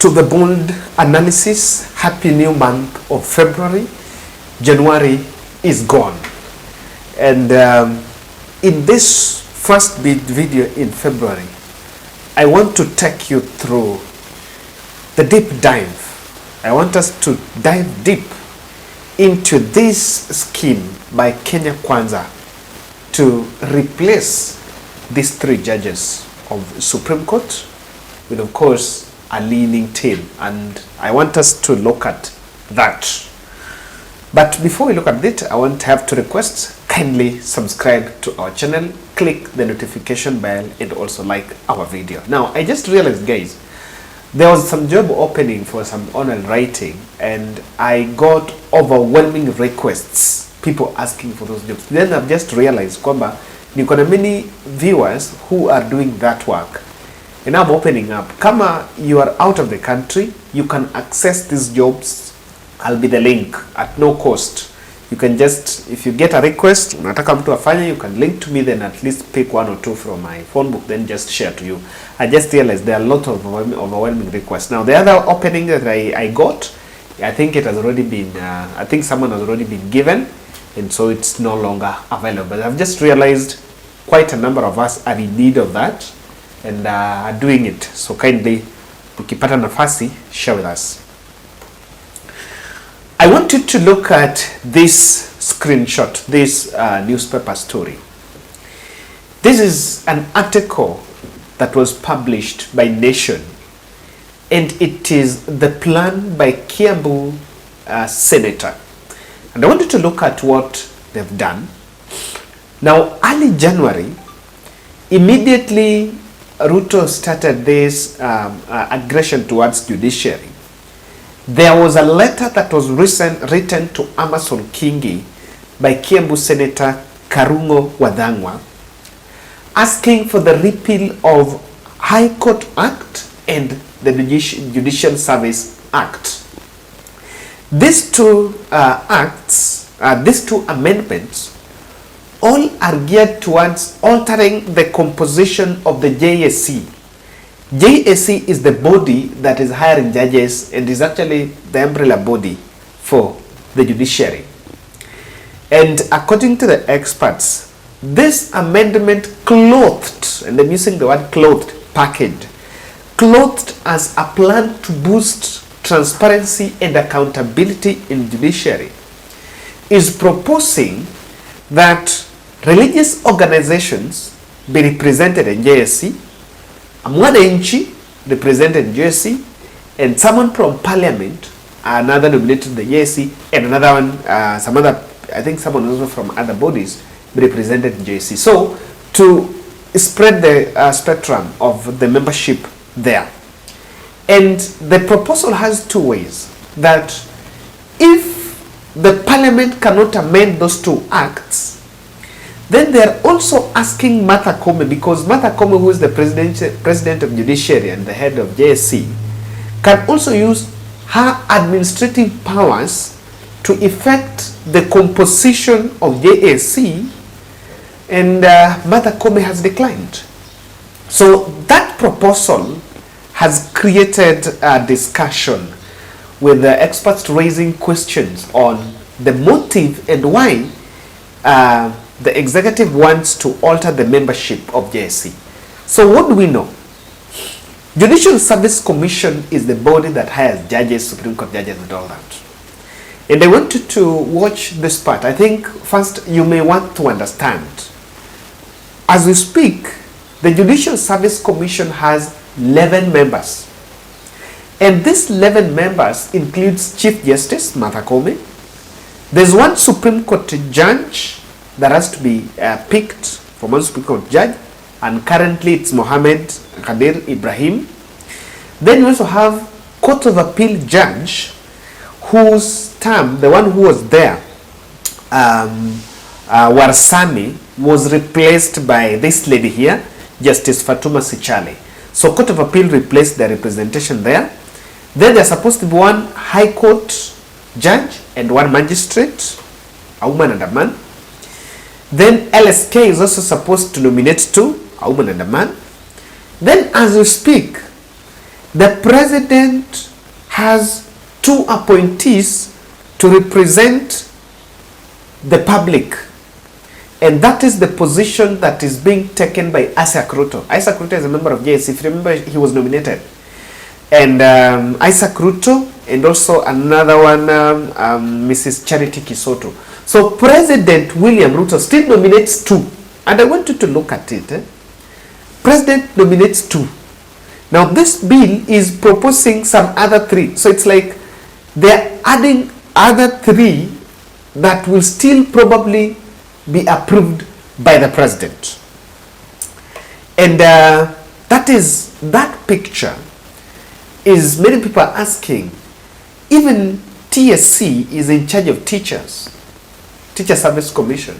to the bold analysis. Happy new month of February. January is gone. And in this first video in February, I want to take you through the deep dive. I want us to dive deep into this scheme by Kenya Kwanza to replace these three judges of Supreme Court with, of course, a leaning team. And I want us to look at that. But before we look at it, I want to have two requests. Kindly subscribe to our channel, click the notification bell, and also like our video. Now, I just realized, guys, there was some job opening for some online writing, and I got overwhelming requests, people asking for those jobs. Then I've just realized, kwamba niko na many viewers who are doing that work, and I'm opening up. Kama you are out of the country, you can access these jobs. I'll be the link at no cost. You can just, if you get a request, unataka mtu afanye, you can link to me, then at least pick one or two from my phone book, then just share to you. I just realized there are a lot of overwhelming requests. Now, the other opening that I got, I think it has already been, I think someone has already been given, and so it's no longer available. But I've just realized quite a number of us are in need of that and are doing it. So kindly, ukipata nafasi, share with us. I want you to look at this screenshot, this newspaper story. This is an article that was published by Nation, and it is the plan by Kiambu Senator. And I want you to look at what they've done. Now, early January, immediately Ruto started this aggression towards judiciary. There was a letter that was written to Amazon Kingi by Kiambu Senator Karungo Wadhangwa, asking for the repeal of High Court Act and the Judicial Service Act. These two these two amendments, all are geared towards altering the composition of the JSC. JSC is the body that is hiring judges and is actually the umbrella body for the judiciary. And according to the experts, this amendment clothed, and I'm using the word clothed, packaged, clothed as a plan to boost transparency and accountability in judiciary, is proposing that religious organizations be represented in JSC, mwananchi represented in JSC, and someone from parliament, another nominated the JSC, and another one, some other, I think someone also from other bodies be represented in JSC. So to spread the spectrum of the membership there. And the proposal has two ways. That if the parliament cannot amend those two acts, then they are also asking Martha Koome, because Martha Koome, who is the president of judiciary and the head of JSC, can also use her administrative powers to effect the composition of JSC, and Martha Koome has declined. So that proposal has created a discussion with the experts raising questions on the motive and why the executive wants to alter the membership of JSC. So what do we know? Judicial Service Commission is the body that hires judges, Supreme Court judges, and all that. And I want you to watch this part. I think first you may want to understand. As we speak, the Judicial Service Commission has 11 members. And these 11 members includes Chief Justice Martha Koome. There's one Supreme Court judge that has to be picked from one Supreme Court judge, and currently it's Mohammed Khadir Ibrahim. Then you also have Court of Appeal judge, whose term, the one who was there, Warsami, was replaced by this lady here, Justice Fatuma Sichale. So Court of Appeal replaced the representation there. Then there's supposed to be one High Court judge and one magistrate, a woman and a man. Then LSK is also supposed to nominate two, a woman and a man. Then as we speak, the president has two appointees to represent the public. And that is the position that is being taken by Isaac Ruto. Isaac Ruto is a member of JSC. If you remember, he was nominated. And Isaac Ruto, and also another one, Mrs. Charity Kisoto. So President William Ruto still nominates two. And I want you to look at it. President nominates two. Now this bill is proposing some other three. So it's like they're adding other three that will still probably be approved by the president. And that picture is, many people are asking, even TSC is in charge of teachers, Teacher Service Commission.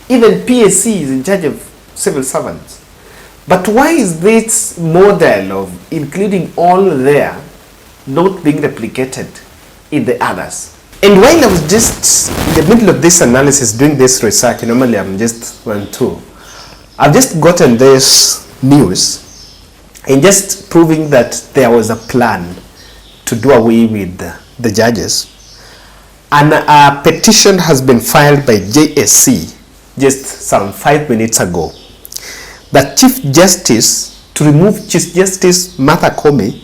Even PSC is in charge of civil servants. But why is this model of including all there not being replicated in the others? And while I was just in the middle of this analysis, doing this research, normally I'm just I've just gotten this news and just proving that there was a plan to do away with the judges. And a petition has been filed by JSC just some 5 minutes ago, that Chief Justice, to remove Chief Justice Judicial-Koome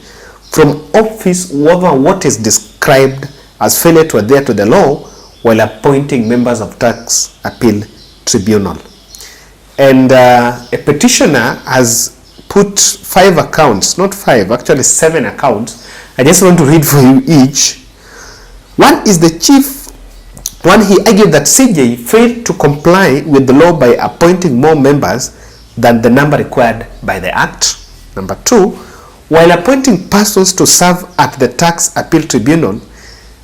from office over what is described as failure to adhere to the law while appointing members of Tax Appeal Tribunal. And a petitioner has put 5 accounts, not 5, actually 7 accounts. I just want to read for you each. One is the chief one. He argued that CJ failed to comply with the law by appointing more members than the number required by the Act. Number 2, while appointing persons to serve at the Tax Appeal Tribunal,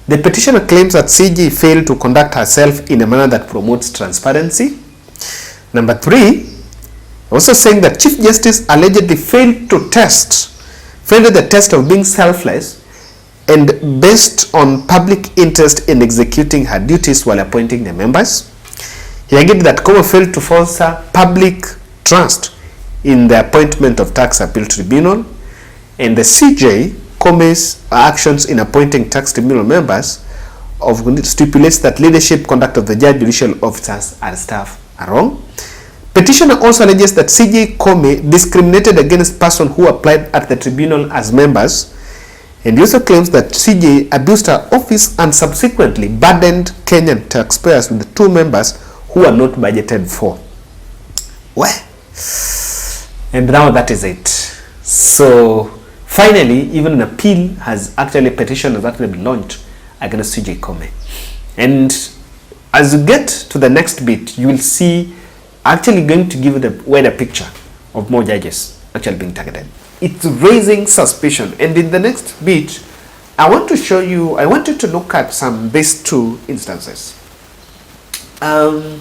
the petitioner claims that CJ failed to conduct herself in a manner that promotes transparency. Number 3, also saying that Chief Justice allegedly failed the test of being selfless and based on public interest in executing her duties while appointing the members. He argued that Koome failed to foster public trust in the appointment of Tax Appeal Tribunal, and the CJ, Koome's actions in appointing tax tribunal members stipulates that leadership, conduct of the judge, judicial officers and staff are wrong. Petitioner also alleges that CJ Koome discriminated against persons who applied at the tribunal as members, and he also claims that CJ abused her office and subsequently burdened Kenyan taxpayers with 2 members who are not budgeted for. Well, and now that is it. So finally, even an appeal has actually, petition has actually been launched against CJ Koome. And as you get to the next bit, you will see actually going to give you the wider picture of more judges actually being targeted. It's raising suspicion. And in the next bit, I want you to look at these 2 instances. That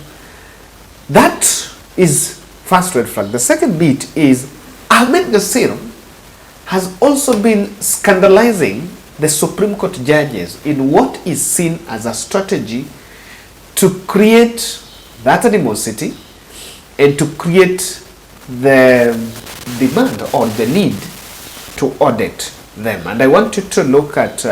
is first red flag. The second bit is Ahmed Nasir has also been scandalizing the Supreme Court judges in what is seen as a strategy to create that animosity and to create the demand or the need to audit them. And I want you to look at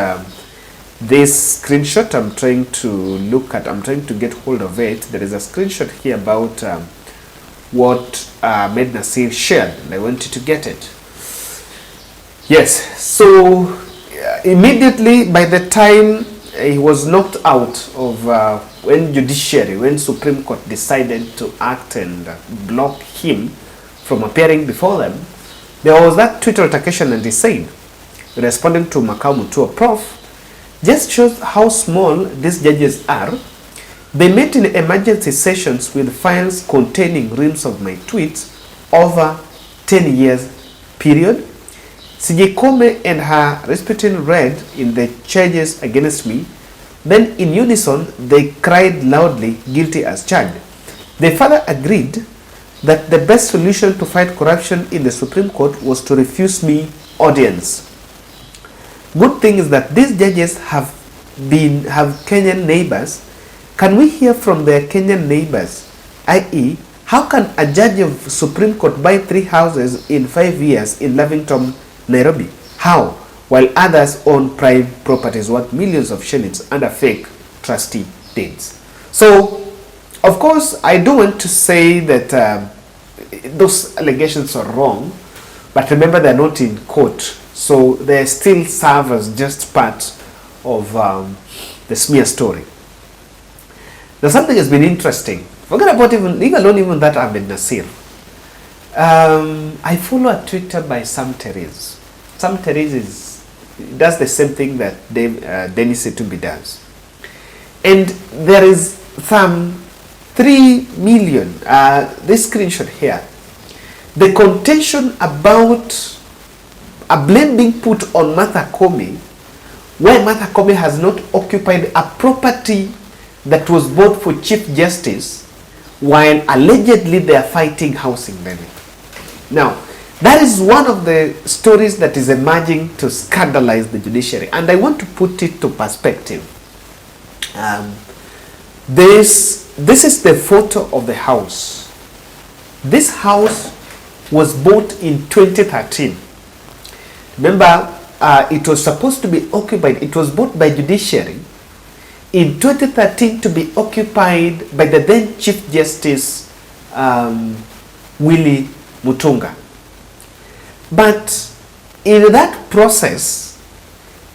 this screenshot. I'm trying to get hold of it. There is a screenshot here about what Ahmed Nasir shared, and I want you to get it. Yes, so immediately by the time he was knocked out of when Supreme Court decided to act and block him from appearing before them, there was that Twitter altercation, and he said, responding to Makamu to a prof, just shows how small these judges are. They met in emergency sessions with files containing reams of my tweets over 10 years period. CJ Koome and her Rasputin read in the charges against me. Then in unison, they cried loudly, guilty as charged. They further agreed that the best solution to fight corruption in the Supreme Court was to refuse me audience. Good thing is that these judges have Kenyan neighbors. Can we hear from their Kenyan neighbors? I.e., how can a judge of Supreme Court buy 3 houses in 5 years in Lavington, Nairobi? How? While others own private properties worth millions of shillings under fake trustee deeds. So, of course, I don't want to say that those allegations are wrong, but remember they're not in court, so they still serve as just part of the smear story. Now, something has been interesting. Forget about leave alone even that Ahmed Nasir. I follow a Twitter by Sam Therese. Sam Therese does the same thing that Dennis Itumbi does. And there is some 3 million, this screenshot here, the contention about a blame being put on Martha Koome, where Martha Koome has not occupied a property that was bought for Chief Justice, while allegedly they are fighting housing levy. Now, that is one of the stories that is emerging to scandalize the judiciary, and I want to put it to perspective. This is the photo of the house. This house was bought in 2013. Remember, it was supposed to be occupied. It was bought by judiciary in 2013 to be occupied by the then Chief Justice Willie Mutunga. But in that process,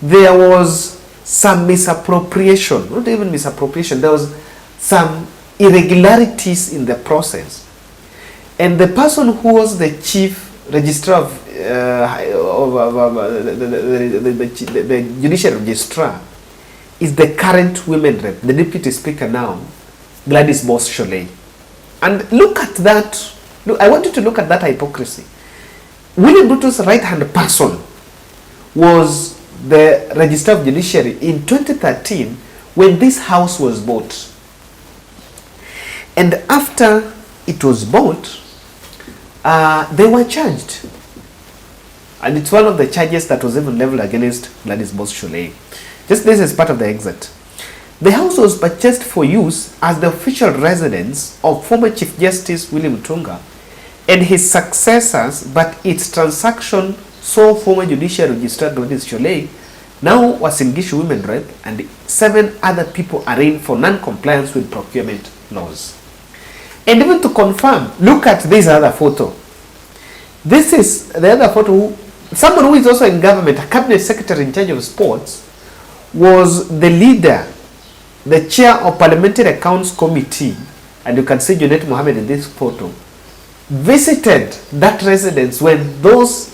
there was some misappropriation, not even misappropriation, there was some irregularities in the process. And the person who was the chief registrar of the judicial registrar is the current women rep, the deputy speaker now, Gladys Boss-Sholei. And look at that. Look, I want you to look at that hypocrisy. William Ruto's right-hand person was the Registrar of Judiciary in 2013 when this house was bought. And after it was bought, they were charged. And it's one of the charges that was even leveled against Gladys Boss-Sholei. Just this is part of the exit. The house was purchased for use as the official residence of former Chief Justice William Mutunga and his successors, but its transaction saw former Judicial Registrar Gladys Sholei, now Uasin Gishu Women Rep, and 7 other people arraigned for non-compliance with procurement laws. And even to confirm, look at this other photo. This is the other photo. Someone who is also in government, a cabinet secretary in charge of sports, was the leader, the chair of Parliamentary Accounts Committee, and you can see Junet Mohammed in this photo, visited that residence when those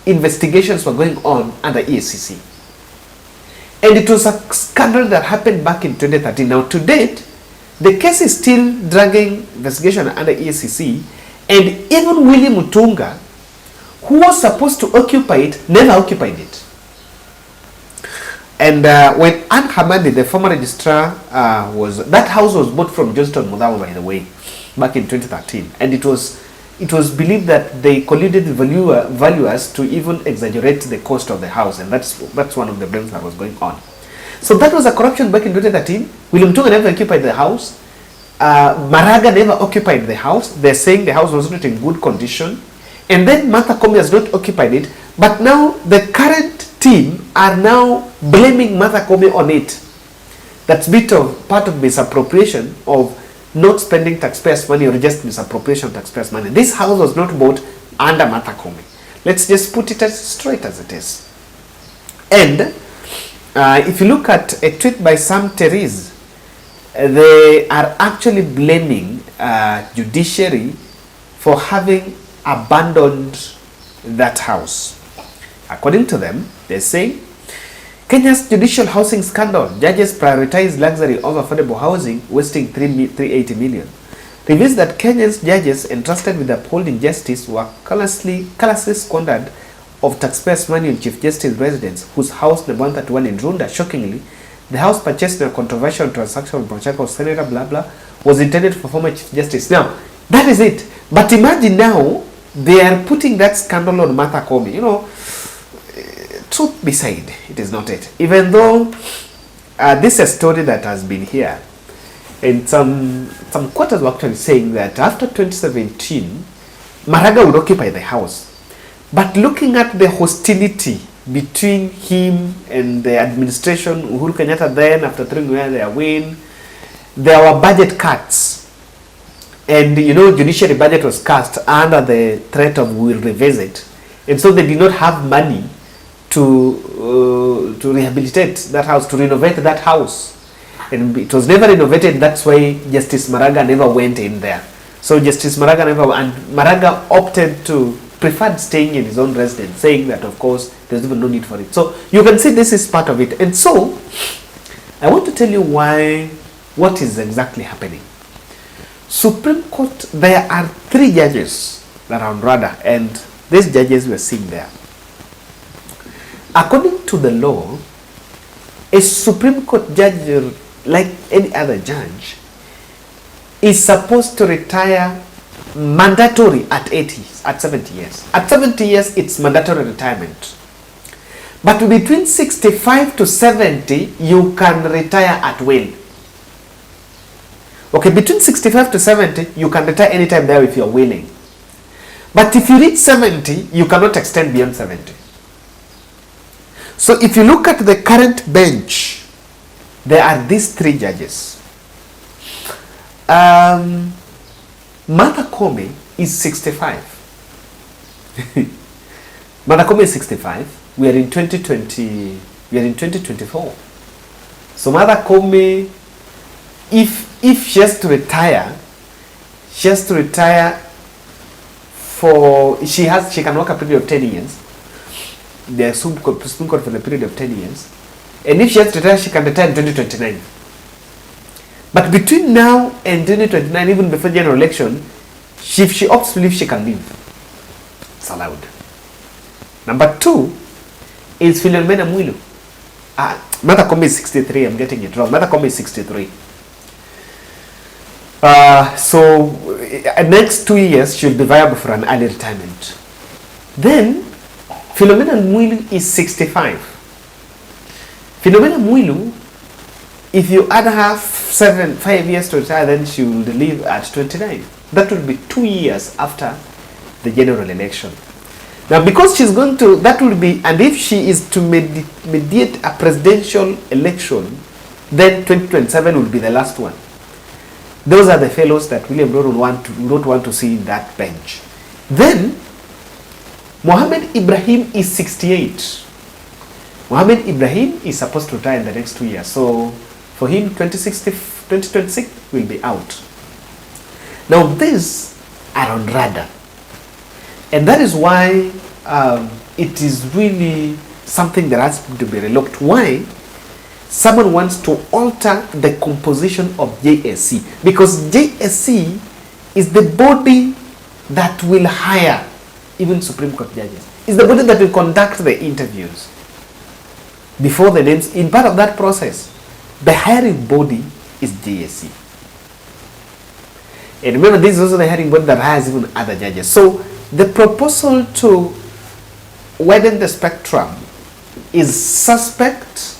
investigations were going on under EACC. And it was a scandal that happened back in 2013. Now, to date, the case is still dragging investigation under EACC, and even William Mutunga, who was supposed to occupy it, never occupied it. And when Anne Hamadi, the former registrar, that house was bought from Johnston Mudhama, by the way, back in 2013, and it was believed that they colluded with valuers to even exaggerate the cost of the house, and that's one of the blames that was going on. So that was a corruption back in 2013. William Mutunga never occupied the house. Maraga never occupied the house. They're saying the house was not in good condition. And then Martha Koome has not occupied it. But now the current team are now blaming Martha Koome on it. That's part of misappropriation of not spending taxpayers' money, or just misappropriation of taxpayers' money. This house was not bought under Martha Koome. Let's just put it as straight as it is. And if you look at a tweet by Sam Therese, they are actually blaming judiciary for having abandoned that house. According to them, they say, Kenya's judicial housing scandal, judges prioritize luxury over affordable housing, wasting 380 million. Reveals that Kenya's judges entrusted with upholding justice were carelessly squandered of taxpayers' money on Chief Justice residence, whose house number 131 in Runda, shockingly, the house purchased in a controversial transaction with Prochako Senator blah blah, was intended for former Chief Justice. Now, that is it. But imagine now, they are putting that scandal on Martha Koome. You know, truth beside, it is not it. Even though this is a story that has been here, and some quarters were actually saying that after 2017, Maraga would occupy the house. But looking at the hostility between him and the administration, Uhuru Kenyatta then, after throwing away their win, there were budget cuts. And judiciary budget was cast under the threat of we'll revisit. And so they did not have money to rehabilitate that house, to renovate that house. And it was never renovated. That's why Justice Maraga never went in there. So Justice Maraga Maraga opted to preferred staying in his own residence, saying that of course there's even no need for it. So you can see this is part of it. And so I want to tell you what is exactly happening. Supreme Court, there are 3 judges around Rada, and these judges were seen there. According to the law, a Supreme Court judge, like any other judge, is supposed to retire mandatory at 70 years. At 70 years, it's mandatory retirement. But between 65 to 70, you can retire at will. Okay, between 65 to 70, you can retire anytime there if you're willing. But if you reach 70, you cannot extend beyond 70. So if you look at the current bench, there are these 3 judges. Martha Koome is 65. Martha Koome is 65. We are in 2020. We are in 2024. So Martha Koome, if she has to retire, she can work a period of 10 years. The Supreme Court for a period of 10 years. And if she has to retire, she can retire in 2029. But between now and 2029, even before general election, if she opts to leave, she can leave. It's allowed. Number 2 is Philomena Mwilu. Martha Koome is 63. I'm getting it wrong. Martha Koome is 63. So next 2 years, she'll be viable for an early retirement. Then Philomena Mwilu is 65. Philomena Mwilu, if you add her 5 years to retire, then she will leave at 29. That will be 2 years after the general election. Now, because she's going to, that will be, and if she is to mediate a presidential election, then 2027 will be the last one. Those are the fellows that William Ruto would want to see in that bench. Then, Mohammed Ibrahim is 68. Mohammed Ibrahim is supposed to retire in the next 2 years. So, for him, 2026 will be out. Now, these are on radar. And that is why it is really something that has to be relooked. Why? Someone wants to alter the composition of JSC, because JSC is the body that will hire even Supreme Court judges. It's the body that will conduct the interviews before the names. In part of that process, the hiring body is JSC. And remember, this is also the hiring body that hires even other judges. So the proposal to widen the spectrum is suspect,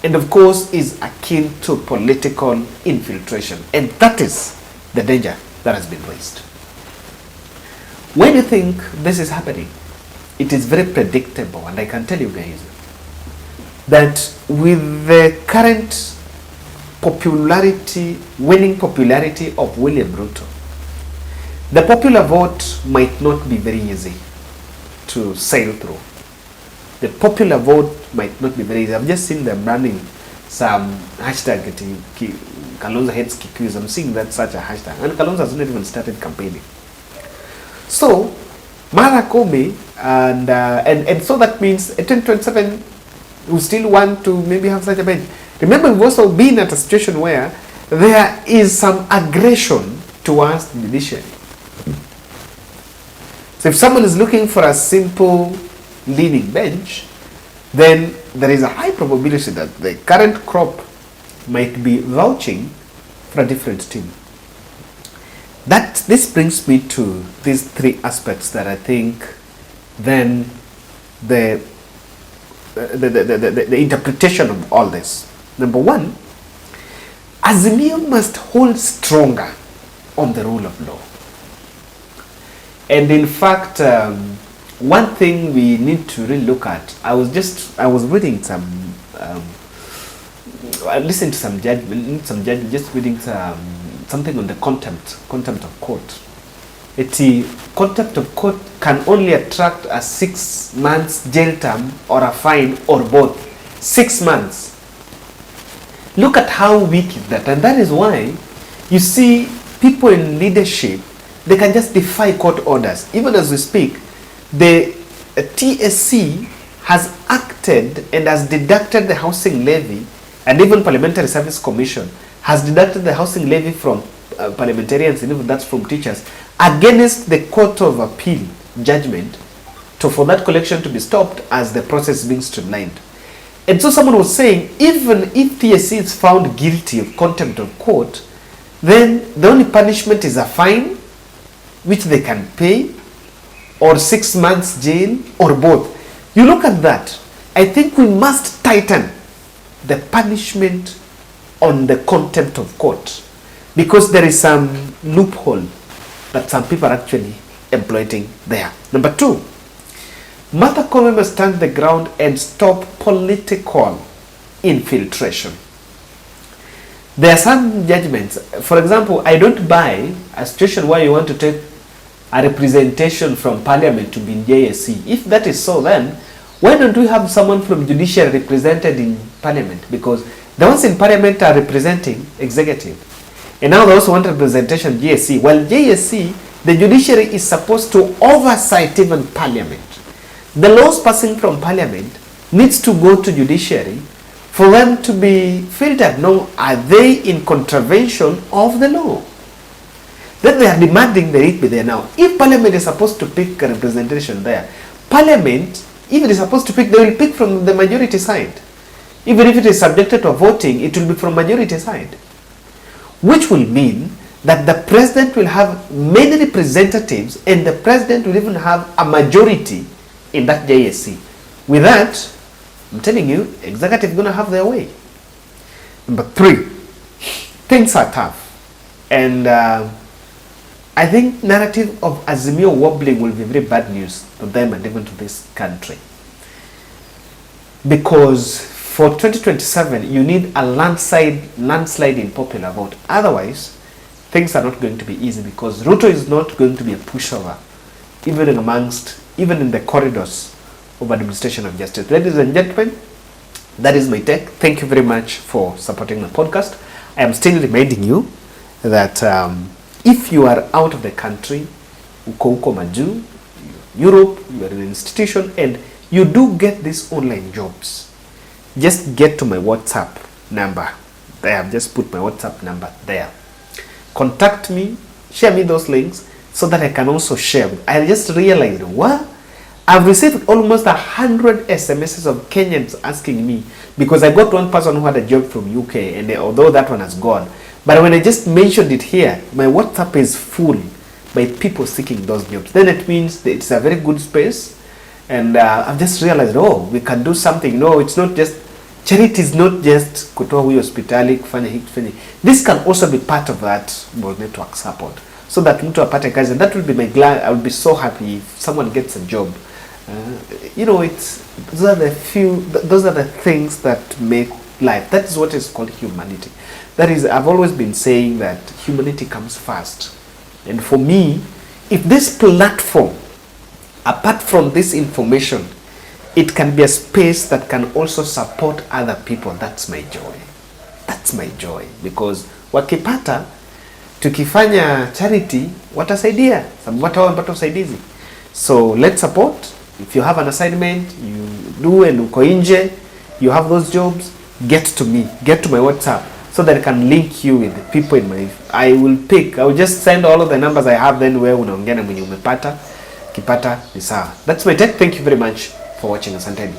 and of course is akin to political infiltration. And that is the danger that has been raised. When you think this is happening, it is very predictable, and I can tell you guys that with the current winning popularity of William Ruto, the popular vote might not be very easy to sail through. The popular vote might not be very easy. I've just seen them running some hashtag getting Kalonzo hates Kikuyus. I'm seeing that such a hashtag. And Kalonzo has not even started campaigning. So, Martha Koome, and so that means 2027 we still want to maybe have such a bench. Remember, we've also been at a situation where there is some aggression towards the judiciary. So if someone is looking for a simple leading bench, then there is a high probability that the current crop might be vouching for a different team. This brings me to these 3 aspects that I think then the interpretation of all this. Number 1, Azimio must hold stronger on the rule of law. And in fact, one thing we need to really look at, I was reading some, I listened to some judge, just reading something on the contempt of court. Contempt of court can only attract a 6 months jail term or a fine or both. 6 months. Look at how weak is that, and that is why you see people in leadership, they can just defy court orders. Even as we speak, the TSC has acted and has deducted the housing levy, and even Parliamentary Service Commission has deducted the housing levy from parliamentarians, and even that's from teachers, against the Court of Appeal judgment for that collection to be stopped as the process is being streamlined. And so someone was saying, even if TSC is found guilty of contempt of court, then the only punishment is a fine, which they can pay, or 6 months jail, or both. You look at that, I think we must tighten the punishment on the contempt of court, because there is some loophole that some people are actually exploiting there. Number 2, Martha Koome must stand the ground and stop political infiltration. There are some judgments. For example, I don't buy a situation where you want to take a representation from parliament to be in JSC. If that is so, then why don't we have someone from judicial represented in parliament? Because the ones in parliament are representing executive. And now they also want representation JSC. Well, JSC, the judiciary is supposed to oversight even parliament. The laws passing from parliament needs to go to judiciary for them to be filtered. Now, are they in contravention of the law? Then they are demanding that it be there now. If parliament is supposed to pick a representation there, parliament, if it is supposed to pick, they will pick from the majority side. Even if it is subjected to voting, it will be from majority side. Which will mean that the president will have many representatives, and the president will even have a majority in that JSC. With that, I'm telling you, executive is going to have their way. Number 3, things are tough. And I think narrative of Azimio wobbling will be very bad news to them and even to this country. Because for 2027, you need a landslide in popular vote. Otherwise, things are not going to be easy, because Ruto is not going to be a pushover, even in the corridors of administration of justice. Ladies and gentlemen, that is my take. Thank you very much for supporting my podcast. I am still reminding you that if you are out of the country, uko maju, Europe, you are in an institution, and you do get these online jobs, just get to my WhatsApp number there. I've just put my WhatsApp number there. Contact me, share me those links so that I can also share. I just realized, what? I've received almost 100 SMSs of Kenyans asking me, because I got one person who had a job from UK, and although that one has gone, but when I just mentioned it here, my WhatsApp is full by people seeking those jobs. Then it means that it's a very good space, and I've just realized, oh, we can do something. No, it's not just charity, is not just kutoa huyo hospitali kufanya hiki kufanya. This can also be part of that network support, so that mtu apate kazi, and that will be my glad. I will be so happy if someone gets a job. Those are the things that make life. That is what is called humanity. That is, I've always been saying that humanity comes first. And for me, if this platform, apart from this information, it can be a space that can also support other people, that's my joy. That's my joy. Because wakipata, tukifanya charity, watasaidia. Sababu watu wapata usaidizi. So let's support. If you have an assignment, you do, and uko nje, you have those jobs, get to me, get to my WhatsApp, so that I can link you with the people in my, I will just send all of the numbers I have, then where unaongea na mwenye umepata, kipata ni sawa. That's my take. Thank you very much for watching. Asanteni.